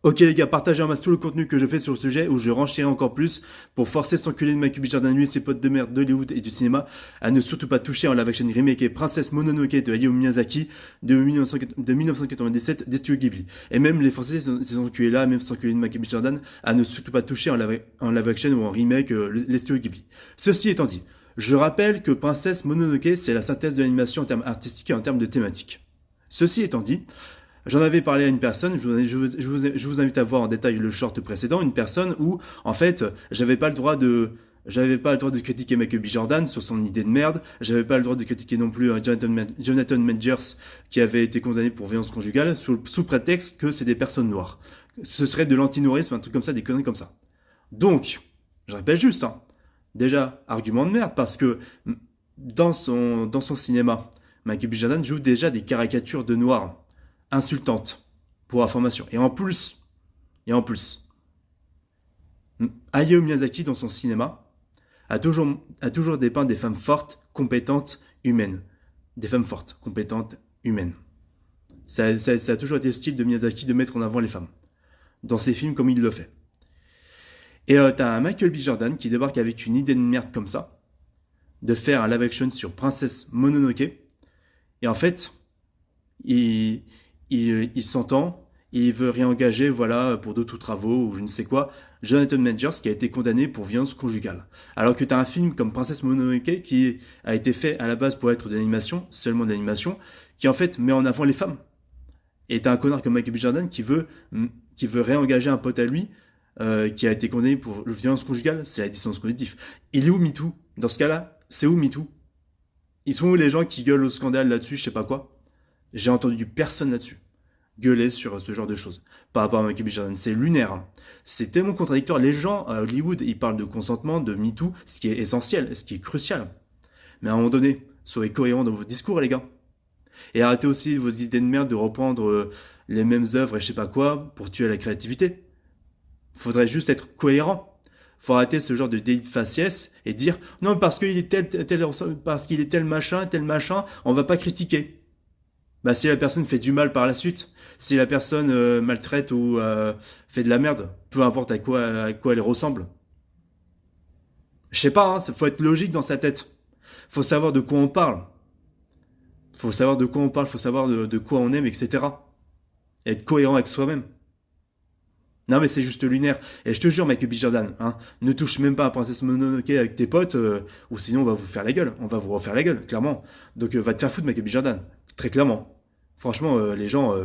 Ok les gars, partagez en masse tout le contenu que je fais sur le sujet où je renchéris encore plus pour forcer cet enculé de Michael B. Jordan, lui et ses potes de merde d'Hollywood et du cinéma à ne surtout pas toucher en live action remake et Princesse Mononoke de Hayao Miyazaki de 1997 des studios Ghibli. Et même les forcer ces enculés là, même cet enculé de Michael B. Jordan, à ne surtout pas toucher en live action ou en remake les studios Ghibli. Ceci étant dit, je rappelle que Princesse Mononoke c'est la synthèse de l'animation en termes artistiques et en termes de thématiques. Ceci étant dit, j'en avais parlé à une personne, je vous invite à voir en détail le short précédent, une personne où, en fait, j'avais pas le droit de critiquer Michael B. Jordan sur son idée de merde, j'avais pas le droit de critiquer non plus Jonathan Majors qui avait été condamné pour violence conjugale sous prétexte que c'est des personnes noires. Ce serait de l'antinourisme, un truc comme ça, des conneries comme ça. Donc, je répète juste, hein, déjà, argument de merde, parce que dans son cinéma, Michael B. Jordan joue déjà des caricatures de noirs insultantes, pour information. Et en plus, Hayao Miyazaki, dans son cinéma, a toujours dépeint des femmes fortes, compétentes, humaines. Des femmes fortes, compétentes, humaines. Ça a toujours été le style de Miyazaki de mettre en avant les femmes. Dans ses films, comme il le fait. Et t'as un Michael B. Jordan qui débarque avec une idée de merde comme ça, de faire un live action sur Princesse Mononoke. Et en fait, il s'entend et il veut réengager, voilà, pour d'autres travaux ou je ne sais quoi, Jonathan Majors qui a été condamné pour violence conjugale. Alors que tu as un film comme Princesse Mononoke qui a été fait à la base pour être de l'animation, seulement de l'animation, qui en fait met en avant les femmes. Et tu as un connard comme Michael B. Jordan qui veut réengager un pote à lui qui a été condamné pour violence conjugale, c'est la dissonance cognitive. Il est où MeToo? Dans ce cas-là, c'est où MeToo? Ils sont où les gens qui gueulent au scandale là-dessus, je sais pas quoi? J'ai entendu personne là-dessus gueuler sur ce genre de choses par rapport à Michael B. Jordan. C'est lunaire. Hein. C'est tellement contradictoire. Les gens à Hollywood, ils parlent de consentement, de MeToo, ce qui est essentiel, ce qui est crucial. Mais à un moment donné, soyez cohérents dans vos discours, les gars. Et arrêtez aussi vos idées de merde de reprendre les mêmes œuvres et je sais pas quoi pour tuer la créativité. Faudrait juste être cohérent. Faut arrêter ce genre de délit de faciès et dire non parce qu'il est parce qu'il est tel machin, on va pas critiquer. Bah si la personne fait du mal par la suite, si la personne maltraite ou fait de la merde, peu importe à quoi elle ressemble. Je sais pas, hein, faut être logique dans sa tête. Faut savoir de quoi on parle. Faut savoir de quoi on parle, faut savoir de quoi on aime, etc. Et être cohérent avec soi-même. Non mais c'est juste lunaire. Et je te jure, Michael B. Jordan, hein, ne touche même pas à Princesse Mononoke avec tes potes, ou sinon on va vous faire la gueule. On va vous refaire la gueule, clairement. Donc va te faire foutre, Michael B. Jordan. Très clairement. Franchement, les gens,